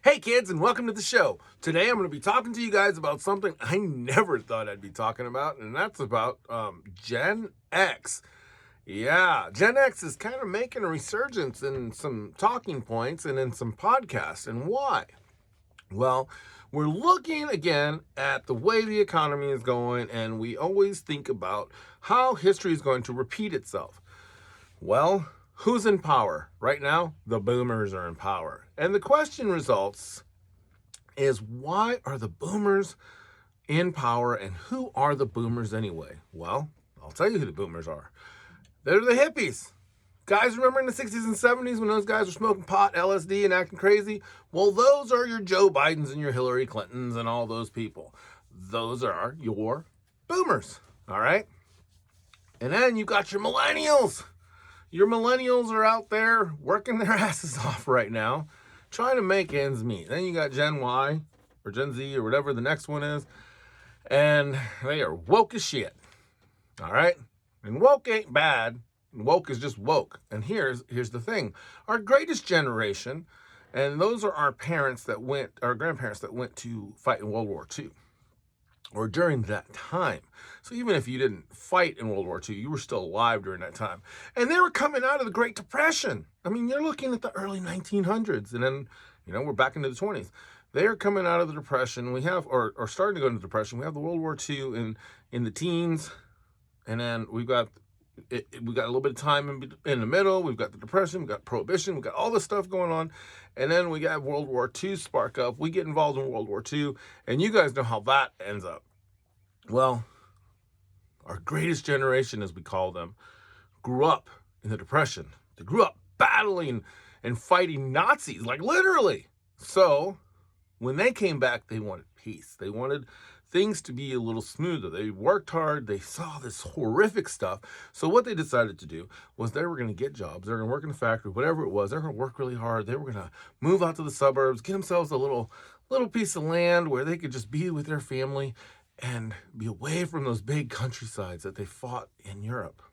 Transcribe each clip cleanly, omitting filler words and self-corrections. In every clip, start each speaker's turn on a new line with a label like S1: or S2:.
S1: Hey kids, and welcome to the show. Today I'm going to be talking to you guys about something I never thought I'd be talking about, and that's about Gen X. Yeah, Gen X is kind of making a resurgence in some talking points and in some podcasts. And why? Well, we're looking again at the way the economy is going, and we always think about how history is going to repeat itself. Well, who's in power? Right now, the boomers are in power. And the question results is, why are the boomers in power, and who are the boomers anyway? Well, I'll tell you who the boomers are. They're the hippies. Guys, remember in the 60s and 70s when those guys were smoking pot, LSD, and acting crazy? Well, those are your Joe Bidens and your Hillary Clintons and all those people. Those are your boomers, all right? And then you got your millennials. Your millennials are out there working their asses off right now, trying to make ends meet. Then you got Gen Y or Gen Z or whatever the next one is, and they are woke as shit. All right? And woke ain't bad. Woke is just woke. And here's the thing. Our greatest generation, and those are our grandparents that went to fight in World War II, or during that time. So even if you didn't fight in World War II, you were still alive during that time. And they were coming out of the Great Depression. I mean, you're looking at the early 1900s, and then, we're back into the 20s. They're coming out of the Depression. We have, or starting to go into the Depression. We have the World War II in the teens, and then we got a little bit of time in the middle. We've got the Depression, we've got Prohibition, we've got all this stuff going on. And then we got World War II spark up. We get involved in World War II, and you guys know how that ends up. Well, our greatest generation, as we call them, grew up in the Depression. They grew up battling and fighting Nazis, like literally. So when they came back, they wanted peace. They wanted things to be a little smoother. They worked hard. They saw this horrific stuff. So what they decided to do was they were going to get jobs. They were going to work in a factory, whatever it was. They were going to work really hard. They were going to move out to the suburbs, get themselves a little piece of land where they could just be with their family and be away from those big countrysides that they fought in Europe.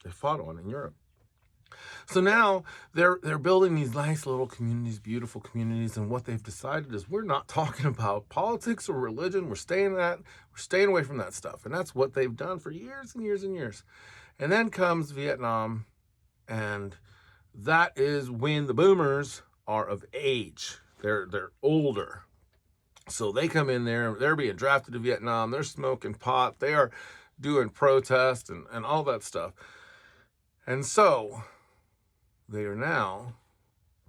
S1: They fought on in Europe. So now they're building these nice little communities, beautiful communities, and what they've decided is we're not talking about politics or religion. We're staying away from that stuff. And that's what they've done for years and years and years. And then comes Vietnam, and that is when the boomers are of age. They're older. So they come in there, they're being drafted to Vietnam, they're smoking pot, they are doing protests and all that stuff. And so they are now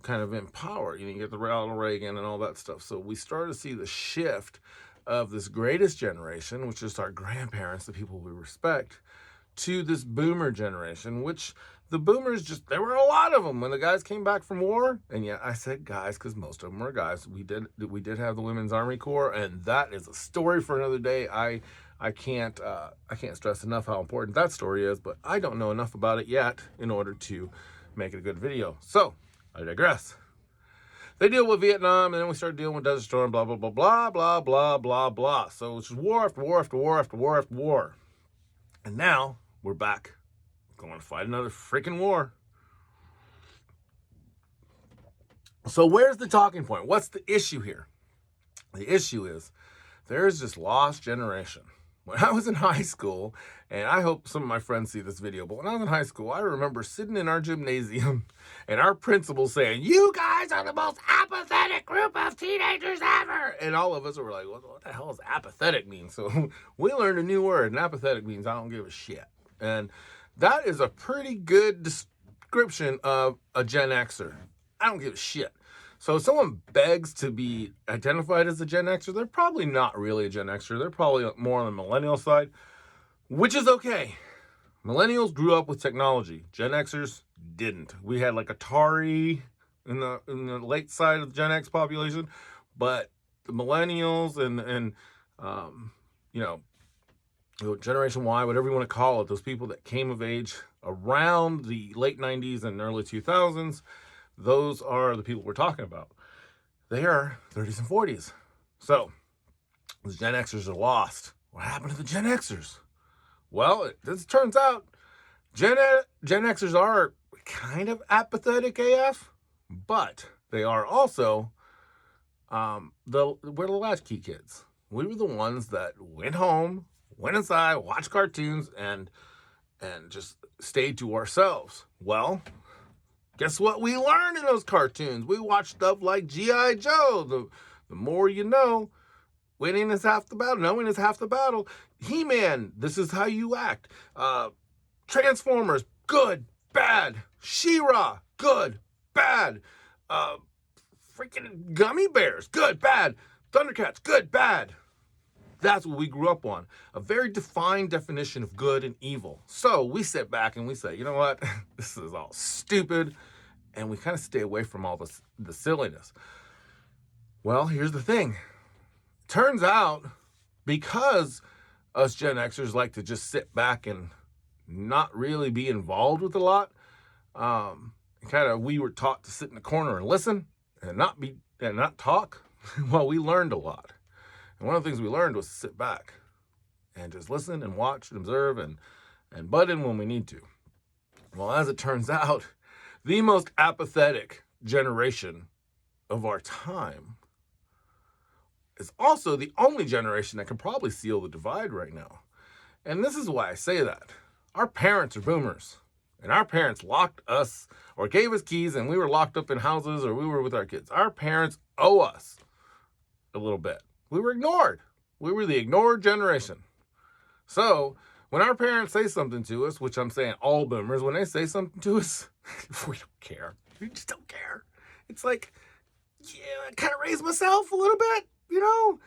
S1: kind of in power. You get the Ronald Reagan and all that stuff. So we start to see the shift of this greatest generation, which is our grandparents, the people we respect, to this boomer generation, which the boomers there were a lot of them when the guys came back from war. And yeah, I said guys because most of them were guys. We did have the Women's Army Corps, and that is a story for another day. I can't stress enough how important that story is, but I don't know enough about it yet in order to make it a good video. So I digress. They deal with Vietnam, and then we start dealing with Desert Storm, blah, blah, blah, blah, blah, blah, blah, blah. So it's just war after war after war after war after war. And now we're back going to fight another freaking war. So where's the talking point? What's the issue here? The issue is there's this lost generation. When I was in high school, and I hope some of my friends see this video, but when I was in high school, I remember sitting in our gymnasium and our principal saying, "You guys are the most apathetic group of teenagers ever." And all of us were like, what the hell does apathetic mean? So we learned a new word, and apathetic means I don't give a shit. And that is a pretty good description of a Gen Xer. I don't give a shit. So if someone begs to be identified as a Gen Xer, they're probably not really a Gen Xer. They're probably more on the millennial side, which is okay. Millennials grew up with technology. Gen Xers didn't. We had like Atari in the late side of the Gen X population, but the millennials and Generation Y, whatever you want to call it, those people that came of age around the late 90s and early 2000s, those are the people we're talking about. They are 30s and 40s. So the Gen Xers are lost. What happened to the Gen Xers? Well, this turns out Gen Xers are a, kind of apathetic AF, but they are also, We're the latchkey kids. We were the ones that went home, went inside, watched cartoons, and just stayed to ourselves. Well, guess what we learned in those cartoons? We watched stuff like G.I. Joe. The more you know, winning is half the battle. Knowing is half the battle. He-Man, this is how you act. Transformers, good, bad. She-Ra, good, bad. Freaking Gummy Bears, good, bad. Thundercats, good, bad. That's what we grew up on. A very defined definition of good and evil. So we sit back and we say, you know what? This is all stupid. And we kind of stay away from all the silliness. Well, here's the thing. Turns out, because us Gen Xers like to just sit back and not really be involved with a lot, we were taught to sit in the corner and listen and not talk. Well, we learned a lot. And one of the things we learned was to sit back and just listen and watch and observe and butt in when we need to. Well, as it turns out, the most apathetic generation of our time is also the only generation that can probably seal the divide right now. And this is why I say that. Our parents are boomers. And our parents locked us or gave us keys and we were locked up in houses or we were with our kids. Our parents owe us a little bit. We were ignored. We were the ignored generation. So when our parents say something to us, which I'm saying all boomers, when they say something to us, we don't care. We just don't care. It's like, yeah, I kind of raised myself a little bit, you know?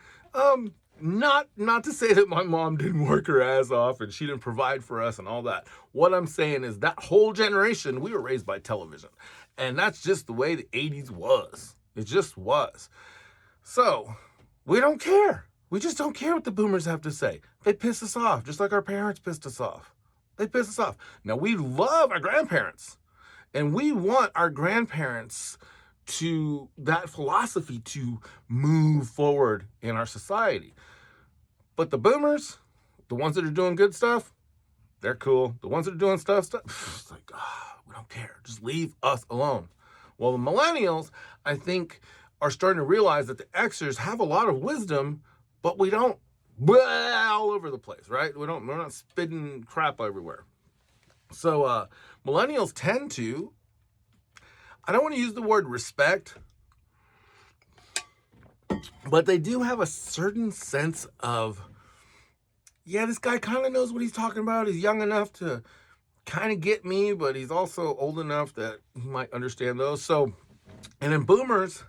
S1: Not to say that my mom didn't work her ass off and she didn't provide for us and all that. What I'm saying is that whole generation, we were raised by television. And that's just the way the 80s was. It just was. So we don't care. We just don't care what the boomers have to say. They piss us off, just like our parents pissed us off. They piss us off. Now, we love our grandparents. And we want our grandparents to that philosophy to move forward in our society. But the boomers, the ones that are doing good stuff, they're cool. The ones that are doing stuff, it's like, we don't care. Just leave us alone. Well, the millennials, I think, are starting to realize that the Xers have a lot of wisdom, but we don't all over the place, right? We're not spitting crap everywhere. So millennials tend to, I don't want to use the word respect, but they do have a certain sense of, yeah, this guy kind of knows what he's talking about. He's young enough to kind of get me, but he's also old enough that he might understand those. So, and then boomers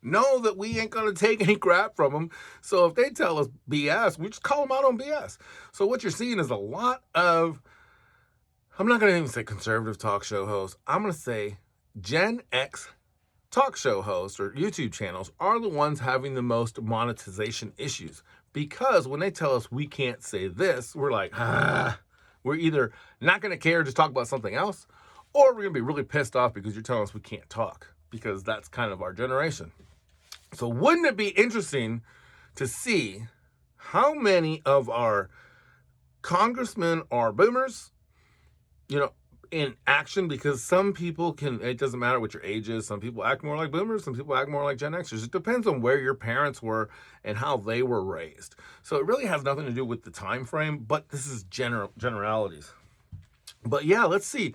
S1: know that we ain't going to take any crap from them. So if they tell us BS, we just call them out on BS. So what you're seeing is a lot of, I'm not going to even say conservative talk show hosts. I'm going to say Gen X talk show hosts or YouTube channels are the ones having the most monetization issues, because when they tell us we can't say this, we're like, we're either not going to care, just talk about something else, or we're going to be really pissed off because you're telling us we can't talk, because that's kind of our generation. So wouldn't it be interesting to see how many of our congressmen are boomers, in action? Because some people it doesn't matter what your age is. Some people act more like boomers. Some people act more like Gen Xers. It depends on where your parents were and how they were raised. So it really has nothing to do with the time frame, but this is generalities. But yeah, let's see.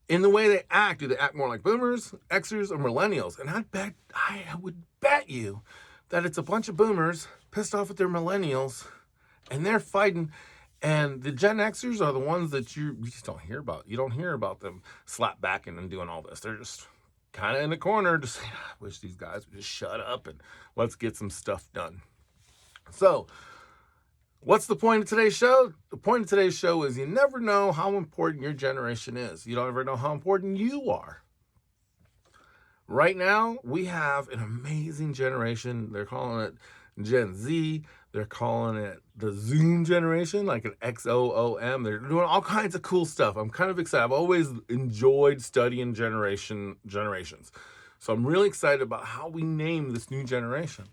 S1: In the way they act, do they act more like boomers, Xers, or millennials? And I would bet you that it's a bunch of boomers pissed off at their millennials, and they're fighting. And the Gen Xers are the ones that you just don't hear about. You don't hear about them slap backing and doing all this. They're just kind of in the corner, just saying, I wish these guys would just shut up and let's get some stuff done. So, what's the point of today's show? The point of today's show is you never know how important your generation is. You don't ever know how important you are. Right now, we have an amazing generation. They're calling it Gen Z. They're calling it the Zoom generation, like an XOOM. They're doing all kinds of cool stuff. I'm kind of excited. I've always enjoyed studying generations. So I'm really excited about how we name this new generation.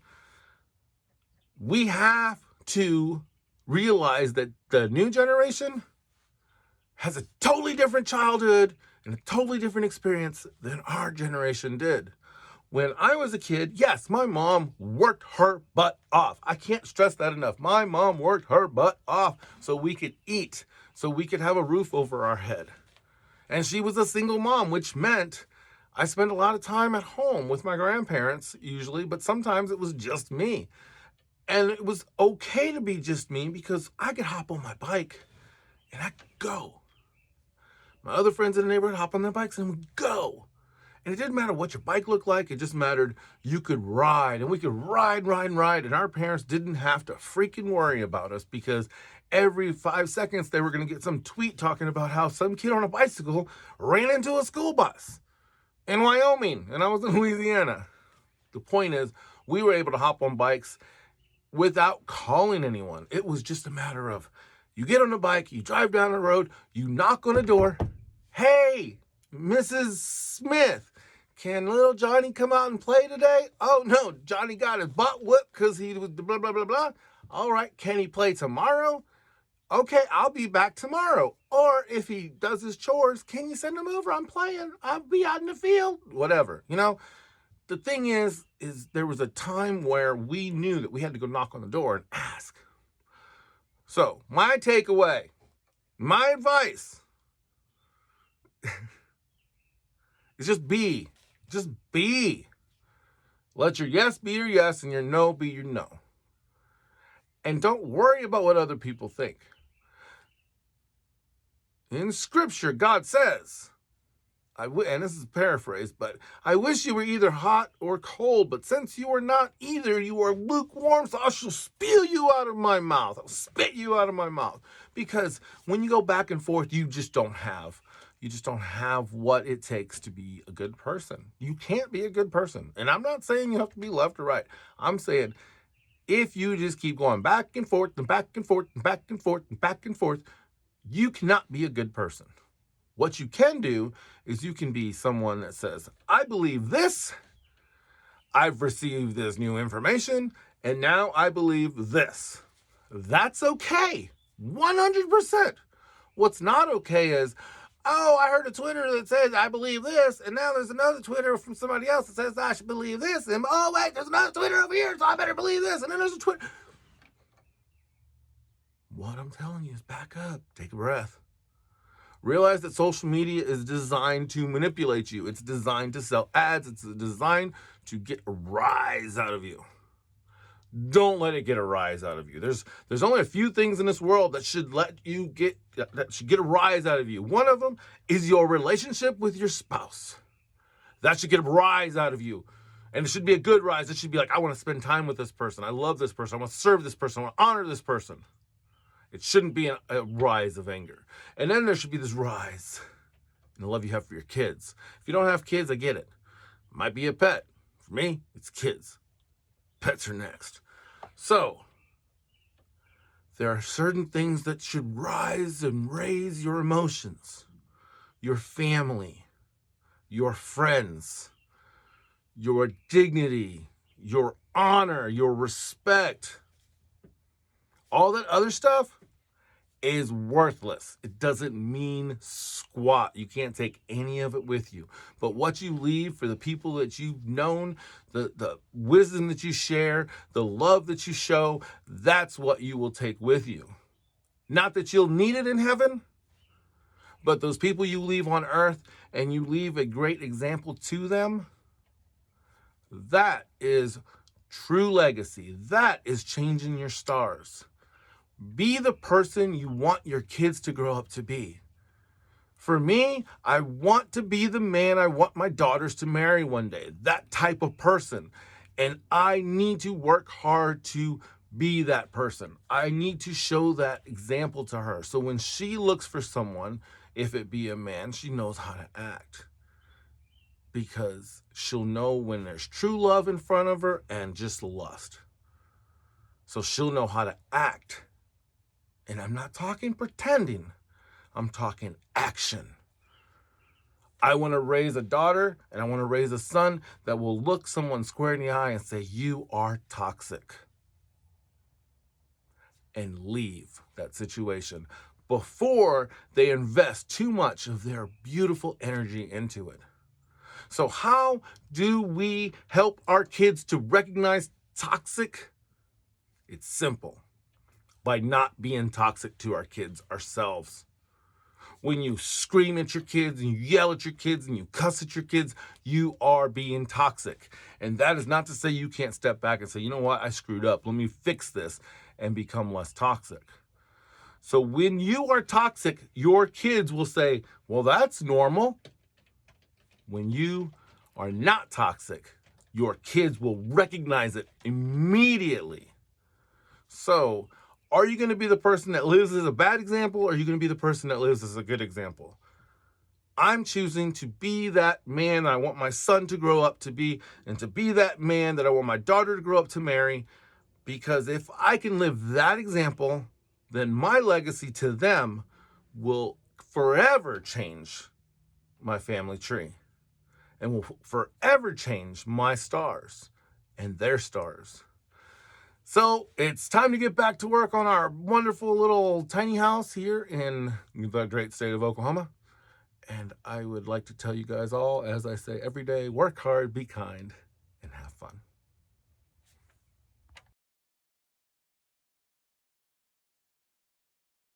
S1: We have to realize that the new generation has a totally different childhood and a totally different experience than our generation did. When I was a kid, yes, my mom worked her butt off. I can't stress that enough. My mom worked her butt off so we could eat, so we could have a roof over our head. And she was a single mom, which meant I spent a lot of time at home with my grandparents usually, but sometimes it was just me. And it was okay to be just me because I could hop on my bike and I could go. My other friends in the neighborhood hop on their bikes and we go. And it didn't matter what your bike looked like. It just mattered you could ride. And we could ride. And our parents didn't have to freaking worry about us because every 5 seconds they were going to get some tweet talking about how some kid on a bicycle ran into a school bus in Wyoming. And I was in Louisiana. The point is, we were able to hop on bikes without calling anyone. It was just a matter of you get on a bike, you drive down the road, you knock on a door. Hey, Mrs. Smith, can little Johnny come out and play today? Oh, no, Johnny got his butt whipped because he was blah, blah, blah, blah. All right, can he play tomorrow? Okay, I'll be back tomorrow. Or if he does his chores, can you send him over? I'm playing. I'll be out in the field. Whatever, The thing is there was a time where we knew that we had to go knock on the door and ask. So, my takeaway, my advice is just be. Just be. Let your yes be your yes and your no be your no. And don't worry about what other people think. In Scripture, God says, and this is a paraphrase, but I wish you were either hot or cold, but since you are not either, you are lukewarm, so I shall spew you out of my mouth. I'll spit you out of my mouth. Because when you go back and forth, you just don't have what it takes to be a good person. You can't be a good person. And I'm not saying you have to be left or right. I'm saying if you just keep going back and forth and back and forth and back and forth and back and forth, you cannot be a good person. What you can do is you can be someone that says, I believe this, I've received this new information, and now I believe this. That's okay. 100%. What's not okay is, oh, I heard a Twitter that says I believe this, and now there's another Twitter from somebody else that says I should believe this, and oh, wait, there's another Twitter over here, so I better believe this, and then there's a Twitter. What I'm telling you is back up. Take a breath. Realize that social media is designed to manipulate you. It's designed to sell ads. It's designed to get a rise out of you. Don't let it get a rise out of you. There's only a few things in this world that should get a rise out of you. One of them is your relationship with your spouse. That should get a rise out of you. And it should be a good rise. It should be like, I want to spend time with this person. I love this person. I want to serve this person. I want to honor this person. It shouldn't be a rise of anger. And then there should be this rise in the love you have for your kids. If you don't have kids, I get it. It might be a pet. For me, it's kids. Pets are next. So, there are certain things that should rise and raise your emotions. Your family, your friends, your dignity, your honor, your respect. All that other stuff is worthless. It doesn't mean squat. You can't take any of it with you. But what you leave for the people that you've known, the wisdom that you share, the love that you show, that's what you will take with you. Not that you'll need it in heaven, but those people you leave on earth and you leave a great example to them, that is true legacy. That is changing your stars. Be the person you want your kids to grow up to be. For me, I want to be the man I want my daughters to marry one day. That type of person. And I need to work hard to be that person. I need to show that example to her. So when she looks for someone, if it be a man, she knows how to act. Because she'll know when there's true love in front of her and just lust. So she'll know how to act. And I'm not talking pretending. I'm talking action. I want to raise a daughter and I want to raise a son that will look someone square in the eye and say, you are toxic. And leave that situation before they invest too much of their beautiful energy into it. So how do we help our kids to recognize toxic? It's simple. By not being toxic to our kids ourselves. When you scream at your kids and you yell at your kids and you cuss at your kids, you are being toxic. And that is not to say you can't step back and say, you know what, I screwed up. Let me fix this and become less toxic. So when you are toxic, your kids will say, well, that's normal. When you are not toxic, your kids will recognize it immediately. So, are you going to be the person that lives as a bad example, or are you going to be the person that lives as a good example? I'm choosing to be that man that I want my son to grow up to be, and to be that man that I want my daughter to grow up to marry, because if I can live that example, then my legacy to them will forever change my family tree and will forever change my stars and their stars. So it's time to get back to work on our wonderful little tiny house here in the great state of Oklahoma. And I would like to tell you guys all, as I say every day, work hard, be kind, and have fun.